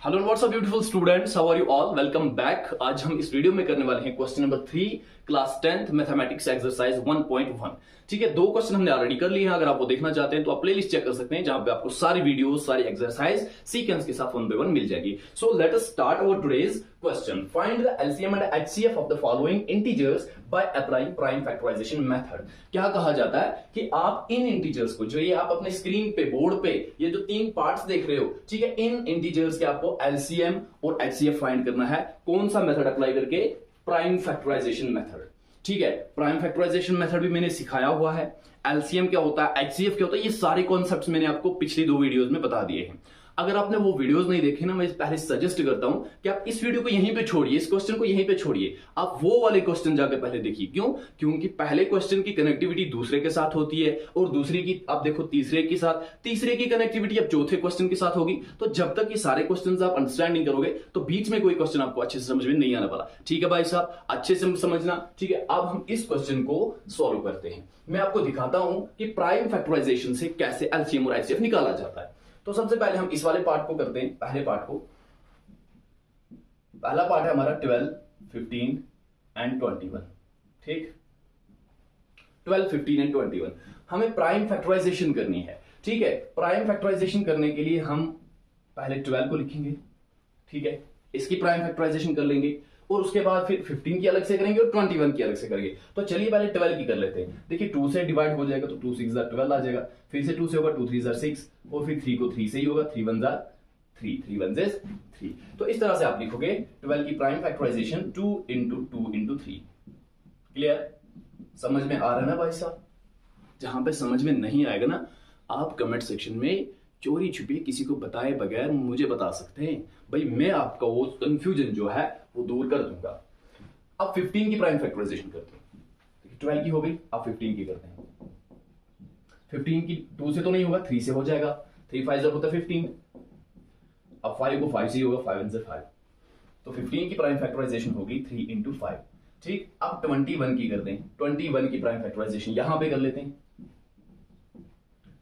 Hello what's up beautiful students, how are you all. Welcome back. आज हम इस video में करने वाले हैं question number 3 class 10th mathematics exercise 1.1। ठीक है, 2 क्वेश्चन हमने ऑलरेडी कर लिए हैं। अगर आप वो देखना चाहते हैं तो आप प्लेलिस्ट चेक कर सकते हैं, जहां पे आपको सारी वीडियोस, सारी एक्सरसाइज सीक्वेंस के साथ 1 by 1 मिल जाएगी। So let us start our today's question. Find the LCM and HCF of the following integers by applying prime factorisation method. क्या कहा जाता है कि आप इन इंटीजर्स को, जो ये आप अपने स्क्रीन पे, बोर्ड पे ये जो 3 पार्ट्स देख रहे हो, ठीक है, इन इंटीजर्स के आपको एलसीएम और एचसीएफ फाइंड करना है। कौन सा मेथड अप्लाई करके? Prime factorisation method. ठीक है, प्राइम फैक्टराइजेशन मेथड भी मैंने सिखाया हुआ है। एलसीएम क्या होता है, एचसीएफ क्या होता है, ये सारे कॉन्सेप्ट्स मैंने आपको पिछली 2 वीडियोस में बता दिए हैं। अगर आपने वो वीडियोस नहीं देखे ना, मैं पहले सजेस्ट करता हूं कि आप इस वीडियो को यहीं पे छोड़िए, इस क्वेश्चन को यहीं पे छोड़िए, आप वो वाले क्वेश्चन जाकर पहले देखिए। क्यों? क्योंकि पहले क्वेश्चन की कनेक्टिविटी दूसरे के साथ होती है और दूसरे की आप देखो तीसरे के साथ, तीसरे की कनेक्टिविटी अब चौथे क्वेश्चन के साथ होगी। तो जब तक ये सारे क्वेश्चन आप अंडरस्टैंड नहीं करोगे तो बीच में कोई क्वेश्चन आपको अच्छे से समझ में नहीं आने वाला। ठीक है भाई साहब, अच्छे से समझना। ठीक है, अब हम इस क्वेश्चन को सॉल्व करते हैं। मैं आपको दिखाता हूं कि प्राइम फैक्टराइजेशन से कैसे एलसीएम और एचसीएफ निकाला जाता है। तो सबसे पहले हम इस वाले पार्ट को करते हैं। पहले पार्ट को, पहला पार्ट है हमारा 12, 15 एंड 21। ठीक, 12, 15 एंड 21 हमें प्राइम फैक्टराइजेशन करनी है। ठीक है, प्राइम फैक्टराइजेशन करने के लिए हम पहले 12 को लिखेंगे। ठीक है, इसकी प्राइम फैक्टराइजेशन कर लेंगे और उसके बाद फिर 15 की अलग से करेंगे और 21 की अलग से करेंगे। तो चलिए पहले 12 की कर लेते हैं। देखिए 2 से डिवाइड हो जाएगा तो 2 6 12 आ जाएगा। फिर से 2 से होगा 2 3 6 और फिर 3 को 3 से ही होगा, 3 1 3, 3 1 3। तो इस तरह से आप लिखोगे 12 की prime factorisation 2 into 2 into 3। Clear? समझ में आ रहा है ना भाई साहब? जहां पे समझ में नहीं आएगा ना, आप कमेंट सेक्शन में चोरी छुपी किसी को बताए बगैर मुझे बता सकते हैं। भाई मैं आपका वो कंफ्यूजन जो है वो दूर कर दूंगा। अब 15 की प्राइम फैक्टराइजेशन करते हैं। 12 की हो गई, अब 15 की करते हैं। 15 की 2 से तो नहीं होगा, 3 से हो जाएगा। 3 5 जब होता है 15। अब 5 को 5 से ही होगा, 5 1 5। तो 15 की प्राइम फैक्टराइजेशन होगी 3 into 5। ठीक, अब 21 की करते हैं। 21 की प्राइम फैक्टराइजेशन यहां पे कर लेते हैं।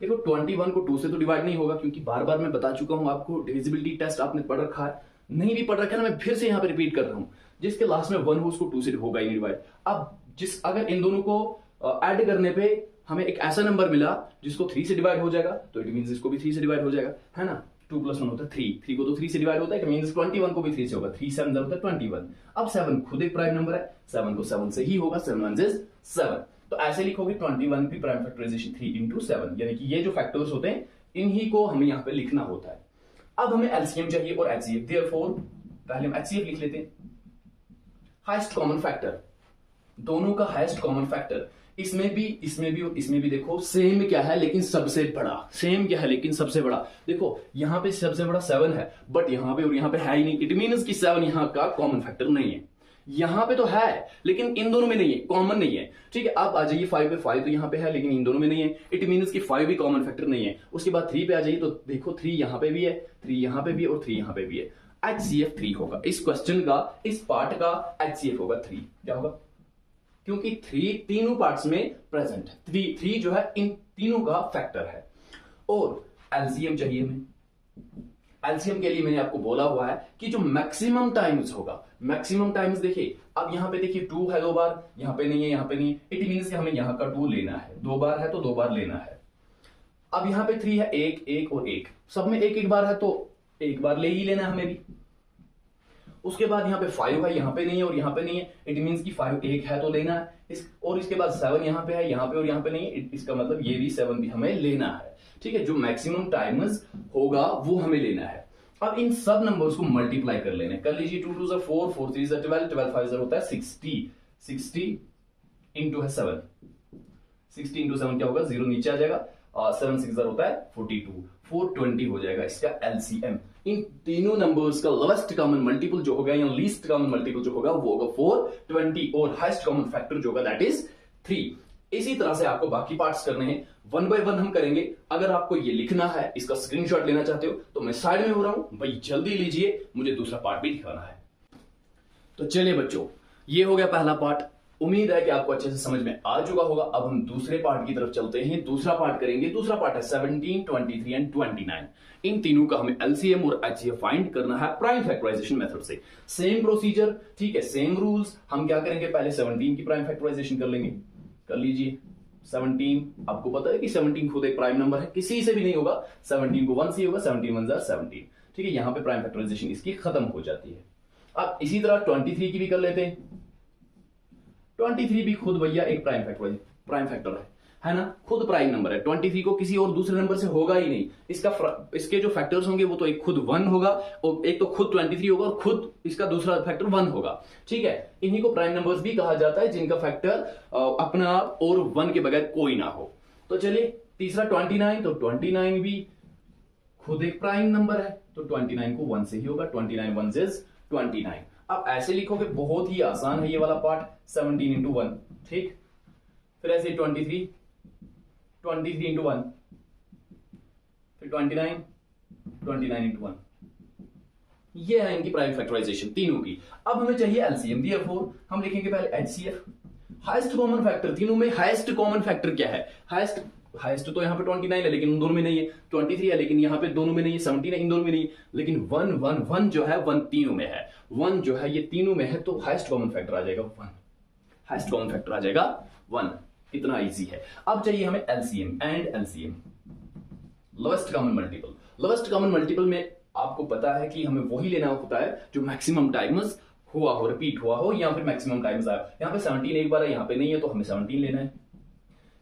देखो 21 को 2 से तो डिवाइड नहीं होगा, क्योंकि बार बार मैं बता चुका हूं आपको, डिविजिबिलिटी टेस्ट आपने पढ़ रखा है। नहीं भी पढ़ रखा है ना, मैं फिर से यहां पे रिपीट कर रहा हूं। जिसके लास्ट में 1 हो उसको 2 से होगा ही नहीं डिवाइड। अब अगर इन दोनों को ऐड करने पे हमें एक ऐसा नंबर मिला जिसको 3 से डिवाइड हो जाएगा, तो इट मींस इसको भी 3 से डिवाइड हो जाएगा, है ना। 2 + 1 होता है 3, 3 को तो 3 से डिवाइड होता है, इट मींस 21 को भी 3 से होगा। 3 7 होता है 21। अब 7 खुद एक प्राइम नंबर है, 7 को 7 से ही होगा, 7 1 7। तो ऐसे लिखोगे 21 की प्राइम फैक्टराइजेशन 3 into 7, यानी कि ये जो फैक्टर्स होते हैं इन्हीं को हमें यहां पे लिखना होता है। अब हमें एलसीएम चाहिए और एचसीएफ। देयरफॉर पहले हम एचसीएफ लिख लेते हैं। हाईएस्ट कॉमन फैक्टर, दोनों का हाईएस्ट कॉमन फैक्टर इसमें भी और इसमें भी देखो सेम क्या है लेकिन सबसे बड़ा। सेम क्या है लेकिन सबसे बड़ा। देखो यहां पे सबसे बड़ा 7 है, बट यहां पे और यहां पे है ही नहीं। इट मींस कि 7 यहां का कॉमन फैक्टर नहीं है। यहां पे तो है लेकिन इन दोनों में नहीं है, कॉमन नहीं है। ठीक है, अब आ जाइए 5 पे। 5 तो यहां पे है लेकिन इन दोनों में नहीं है। इट मींस कि 5 भी कॉमन फैक्टर नहीं है। उसके बाद 3 पे आ जाइए तो देखो 3 यहां पे भी है, 3 यहां पे भी है और 3 यहां पे भी है। एचसीएफ 3 होगा। इस क्वेश्चन का, इस पार्ट का एचसीएफ होगा 3। क्या होगा? क्योंकि 3 तीनों पार्ट्स में प्रेजेंट है। 3 जो है इन तीनों का फैक्टर है। और एलसीएम चाहिए हमें। एलसीएम के लिए मैंने आपको बोला हुआ है कि जो मैक्सिमम टाइम्स होगा, मैक्सिमम टाइम्स देखिए, अब यहां पे देखिए 2 है 2 बार, यहां पे नहीं है, यहां पे नहीं है। इट मींस कि हमें यहां का 2 लेना है। 2 बार है तो 2 बार लेना है। अब यहां पे 3 है, 1 1 और 1, सब में 1 1 बार है तो 1 बार ले ही लेना है हमें भी। उसके बाद यहां पे 5 है, यहां पे नहीं है और यहां पे नहीं है। इट मींस कि 5 1 है तो लेना है। और इसके बाद 7 यहां पे है, यहां पे और यहां पे नहीं है। इसका मतलब ये भी 7 भी हमें लेना है। ठीक है, जो मैक्सिमम टाइम्स होगा वो हमें लेना है। अब इन सब नंबर्स को मल्टीप्लाई कर लेने। कर लीजिए 2 2 4, 4 3 12, 12 5 होता है 60। 60 इंटू है 7। 60 इंटू 7 क्या होगा? 0 नीचे आ जाएगा। 7 6 होता है 42। 420 हो जाएगा इसका एलसीएम। इन तीनों नंबर्स का लोवेस्ट कॉमन मल्टीपल जो होगा या लीस्ट कॉमन मल्टीपल जो होगा वो होगा 420 और हाईएस्ट कॉमन फैक्टर जो होगा दैट इज 3। इसी तरह से आपको बाकी पार्ट्स करने हैं, 1 by 1 हम करेंगे। अगर आपको ये लिखना है, इसका स्क्रीनशॉट लेना चाहते हो तो मैं साइड में हो रहा हूं भाई, जल्दी लीजिए, मुझे दूसरा पार्ट भी दिखाना है। तो चलिए बच्चों, ये हो गया पहला पार्ट। उम्मीद है कि आपको अच्छे से समझ में आ चुका होगा। अब हम दूसरे पार्ट की तरफ चलते हैं, दूसरा पार्ट करेंगे। दूसरा पार्ट है 17, 23 एंड 29। इन तीनों का हमें एलसीएम और एचसीएफ फाइंड करना है प्राइम फैक्टराइजेशन मेथड से। सेम प्रोसीजर, ठीक है, सेम रूल्स। हम क्या करेंगे, पहले 17 की प्राइम फैक्टराइजेशन कर लेंगे। कर लीजिए 17, आपको पता है कि 17 खुद एक प्राइम नंबर है, किसी से भी नहीं होगा। 17 को 1 से होगा, 17 1 जार 17, ठीक है। यहां पे प्राइम फैक्टराइजेशन इसकी खत्म हो जाती है। अब इसी तरह 23 की भी कर लेते हैं। 23 भी खुद भैया एक प्राइम फैक्टर है ना, खुद प्राइम नंबर है। 23 को किसी और दूसरे नंबर से होगा ही नहीं। इसके जो फैक्टर्स होंगे वो तो एक खुद 1 होगा और एक तो खुद 23 होगा और खुद इसका दूसरा फैक्टर 1 होगा, ठीक है। इन्हीं को प्राइम नंबर्स भी कहा जाता है जिनका फैक्टर अपना आप और 1 के बगैर कोई ना हो। तो चलिए तीसरा 29, तो 29 भी खुद एक प्राइम नंबर है, तो 29 को 1 से ही होगा। 29 1 इज 29। अब ऐसे लिखोगे, बहुत ही आसान है ये वाला पार्ट, 17 इंटू 1, ठीक। फिर ऐसे 23 इंटू 1, फिर 29 इंटू 1। ये है इनकी प्राइम फैक्टराइजेशन तीनों की। अब हमें चाहिए एलसीएम, देयरफॉर हम लिखेंगे पहले एचसीएफ। हाईएस्ट कॉमन फैक्टर, तीनों में हाईएस्ट कॉमन फैक्टर क्या है? हाईएस्ट तो यहां पे 29 है लेकिन उन दोनों में नहीं है, 23 है लेकिन यहां पे दोनों में नहीं है, 17 है इन दोनों में नहीं है, लेकिन 1 जो है 1 तीनों में है। 1 जो है ये तीनों में है, तो हाईएस्ट कॉमन फैक्टर आ जाएगा 1। हाईएस्ट कॉमन फैक्टर आ जाएगा 1। इतना इजी है। अब चाहिए हमें LCM and LCM, lowest common multiple. Lowest common multiple में आपको पता है कि हमें वही लेना होता है जो मैक्सिमम टाइम्स हुआ हो, रिपीट हुआ हो, या फिर मैक्सिमम टाइम्स आया। यहाँ पे 17 एक बार है, यहाँ पे नहीं है, तो हमें 17 लेना है।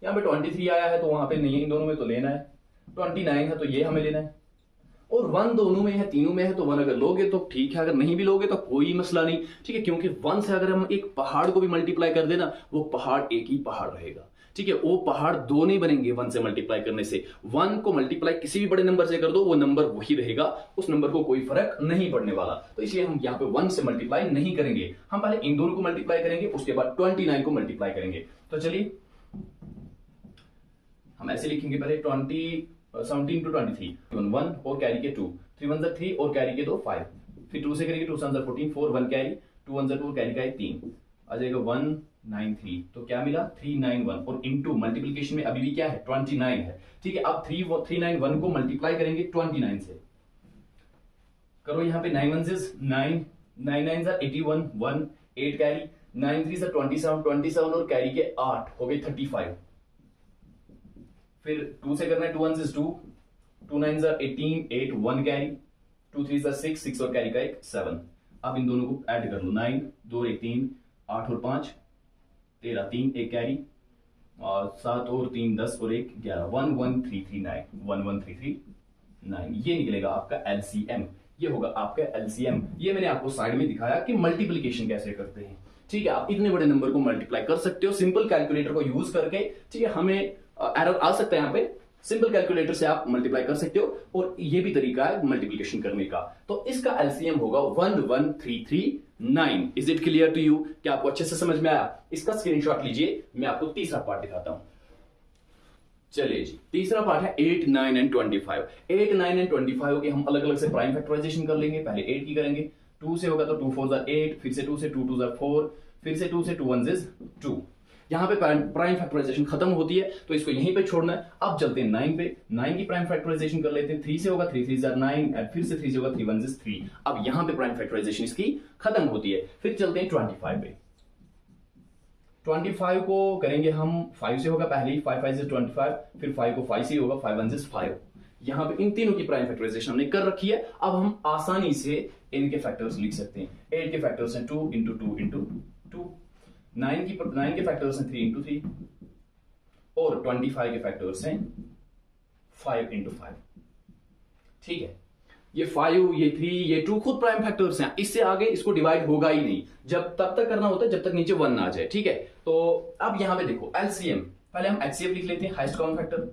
यहाँ पे 23 आया है तो वहां पे नहीं है, इन दोनों में तो लेना है। 29 है तो ये हमें लेना है। और 1 दोनों में है, तीनों में है, तो 1 अगर लोगे तो ठीक है, अगर नहीं भी लोगे तो कोई मसला नहीं, ठीक है। क्योंकि 1 से अगर हम एक पहाड़ को भी मल्टीप्लाई कर देना, वो पहाड़ एक ही पहाड़ रहेगा, ठीक है। वो पहाड़ दो नहीं बनेंगे 1 से मल्टीप्लाई करने से। 1 को मल्टीप्लाई किसी भी बड़े नंबर से कर दो, वो नंबर वही रहेगा, उस नंबर को कोई फर्क नहीं पड़ने वाला। तो इसलिए हम यहाँ पे 1 से मल्टीप्लाई नहीं करेंगे, हम पहले इन दोनों को मल्टीप्लाई करेंगे, उसके बाद 29 को मल्टीप्लाई करेंगे। तो चलिए हम ऐसे लिखेंगे, पहले 17 टू 23, 1 और कैरी के 2, 3 1 3 और कैरी के 2 5, फिर 2 से करेंगे 2 7 14, 4 1 कैरी, 2 1 2 कैरी का 3 आ जाएगा 193। तो क्या मिला 391, और इनटू मल्टीप्लिकेशन में अभी भी क्या है 29 है, ठीक है। अब 391 को मल्टीप्लाई करेंगे 29 से, करो यहाँ पे 9 1 इज 9, 9 9 इज 81, 1 8 कैरी, 9 3 इज 27 और कैरी के 8 हो गए 35। फिर 2 से करना है, 2 1 इज 2, 2 9 इज 18, 8 1 कैरी, 2 3 इज 6 और कैरी का 7। अब इन दोनों को ऐड कर लो, 9 2 1 3, 8 और 5 13, 3 1 कैरी, और 7 और 3 10 और 1 11, 11339, 11339। ये निकलेगा आपका एलसीएम, ये होगा आपका एलसीएम। ये मैंने आपको साइड में दिखाया कि मल्टीप्लिकेशन कैसे करते हैं, ठीक है। आप इतने बड़े नंबर को मल्टीप्लाई कर सकते हो सिंपल कैलकुलेटर को यूज करके, ठीक है। हमें एरर आ सकता है यहाँ पे, सिंपल कैलकुलेटर से आप मल्टीप्लाई कर सकते हो, और ये भी तरीका है मल्टीप्लिकेशन करने का। तो इसका एलसीएम होगा 11339। Is it clear to you? क्या आपको अच्छे से समझ में आया? इसका स्क्रीनशॉट लीजिए, मैं आपको तीसरा पार्ट दिखाता हूं। चलिए जी, तीसरा पार्ट है 8 9 एंड 25। 8 9 एंड 25 के हम अलग अलग से प्राइम फैक्टराइजेशन कर लेंगे। पहले 8 की करेंगे, 2 से होगा तो 2 4 8, फिर से 2 से 2 2 4, फिर से 2 से 2 1 इज 2। यहां पे प्राइम फैक्टराइजेशन खत्म होती है, तो इसको यहीं पे छोड़ना है। अब चलते हैं 9 पे, 9 की प्राइम फैक्टराइजेशन कर लेते हैं। 3 से होगा 3 3 इज 9, फिर से 3 से होगा 3 1 इज 3। अब यहां पे प्राइम फैक्टराइजेशन इसकी खत्म होती है। फिर चलते हैं 25 पे। 25 को करेंगे हम, 5 से होगा पहले ही, 5 5 इज 25, फिर 5 को 5 से होगा, 5 1 इज 5। यहां पे इन तीनों की प्राइम फैक्टराइजेशन हमने कर रखी है। अब हम आसानी से इनके फैक्टर्स लिख सकते हैं। 8 के फैक्टर्स हैं 2 इंटू 2 इंटू 2, 9 के फैक्टर्स हैं 3 इंटू 3, और 25 के फैक्टर्स हैं 5 इंटू 5, ठीक है। ये 5, ये 3, ये 2 खुद प्राइम फैक्टर्स हैं, इससे आगे इसको डिवाइड होगा ही नहीं। जब तब तक करना होता है जब तक नीचे 1 ना आ जाए, ठीक है। तो अब यहां पे देखो एलसीएम, पहले हम एचसीएफ लिख लेते हैं, highest common factor.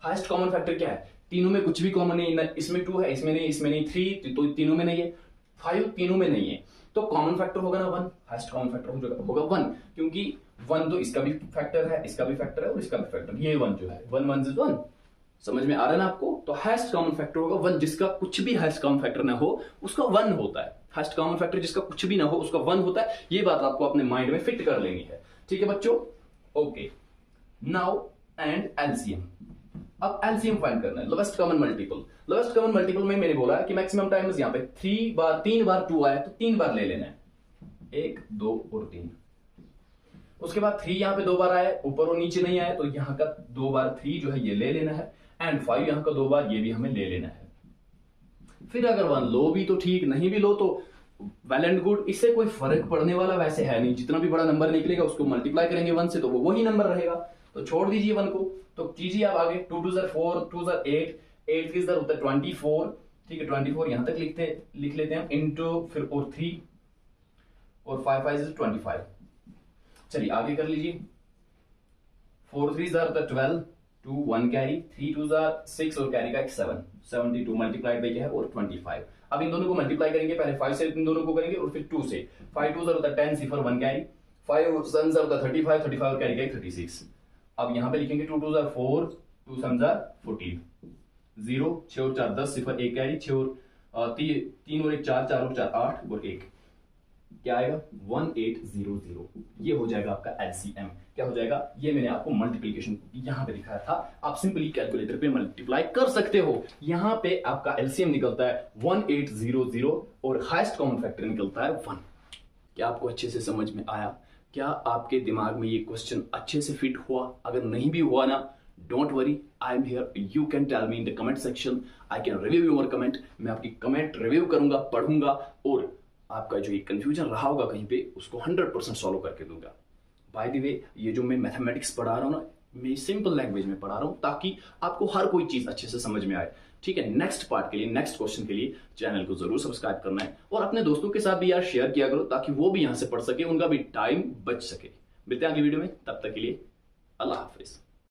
Highest common factor क्या है? तीनों में कुछ भी कॉमन नहीं है, इसमें 2 है, इसमें नहीं, इसमें नहीं, 3 तो तीनों में नहीं है, 5 तीनों में नहीं है, तो कॉमन फैक्टर होगा ना 1। हाईएस्ट कॉमन फैक्टर होगा 1, क्योंकि 1 तो इसका भी फैक्टर है, इसका भी फैक्टर है, और इसका भी फैक्टर, ये 1 जो है 1 1 इज 1। समझ में आ रहा है ना आपको? तो हाईएस्ट कॉमन फैक्टर होगा 1, जिसका कुछ भी हाईएस्ट कॉमन फैक्टर ना हो उसका 1 होता है। हाईएस्ट कॉमन फैक्टर जिसका कुछ भी ना हो उसका 1 होता है। ये बात आपको अपने माइंड में फिट कर लेनी है, ठीक है बच्चों, ओके। नाउ एंड एलसीएम, अब एलसीएम फाइंड करना है, lowest common multiple. Lowest common multiple में मैंने बोला है कि मैक्सिमम टाइम्स यहाँ पे 3 बार 2 आया तो 3 बार ले लेना है, 1 2 और 3। उसके बाद 3 यहाँ पे 2 बार आया, ऊपर और नीचे नहीं आया, तो यहाँ का 2 बार 3 जो है ये ले लेना है, एंड 5 यहाँ का 2 बार ये भी हमें ले लेना है। फिर अगर 1 लो भी तो ठीक, नहीं भी लो तो वेल एंड गुड, इससे कोई फर्क पड़ने वाला वैसे है नहीं। जितना भी बड़ा नंबर निकलेगा उसको मल्टीप्लाई करेंगे 1 से तो वो वही नंबर रहेगा, तो छोड़ दीजिए 1 को। तो कीजिए आप आगे, 2 2 4, 2 8, 8 3 होता है 24, ठीक है 24 यहां तक लिख लेते हैं, इंटू फिर और 3 और 5 5 25। चलिए आगे कर लीजिए, 4 3 होता है 12, 2 1 कैरी, 3 2 6 और कैरी का एक 7, 72 मल्टीप्लाइड बाई है और 25। अब इन दोनों को मल्टीप्लाई करेंगे, पहले 5 से इन दोनों को करेंगे और फिर 2 से, 5 2 होता है 10, सिफर 1 कैरी, 5 7 होता है 35, 35 और कैरी का एक 36। अब यहां पे लिखेंगे 2 2 4, 2 7 14, 0 6 और 4 10, सिफर 1 कैरी, 6 और 3 और 1 4, 4 और 4 8 और 1, क्या आएगा 1800। ये हो जाएगा आपका एलसीएम। क्या हो जाएगा, ये मैंने आपको मल्टीप्लिकेशन यहां पे दिखाया था, आप सिंपली कैलकुलेटर पे मल्टीप्लाई कर सकते हो। यहां पे आपका एलसीएम निकलता है 1800 और हाईएस्ट कॉमन फैक्टर निकलता है 1। क्या आपको अच्छे से समझ में आया? क्या आपके दिमाग में ये क्वेश्चन अच्छे से फिट हुआ? अगर नहीं भी हुआ ना, don't worry, I am here, you can tell me in the comment section, I can review your comment. मैं आपकी कमेंट रिव्यू करूंगा, पढ़ूंगा और आपका जो ये कंफ्यूजन रहा होगा कहीं पे उसको 100% सॉल्व करके दूंगा। बाय द वे, ये जो मैं मैथमेटिक्स पढ़ा रहा हूं ना, मैं सिंपल लैंग्वेज में पढ़ा रहा हूं ताकि आपको हर कोई चीज अच्छे से समझ में आए। ठीक है, नेक्स्ट पार्ट के लिए, नेक्स्ट क्वेश्चन के लिए चैनल को जरूर सब्सक्राइब करना है और अपने दोस्तों के साथ भी यार शेयर किया करो ताकि वो भी यहां से पढ़ सके, उनका भी टाइम बच सके। मिलते हैं अगली वीडियो में, तब तक के लिए अल्लाह हाफिज।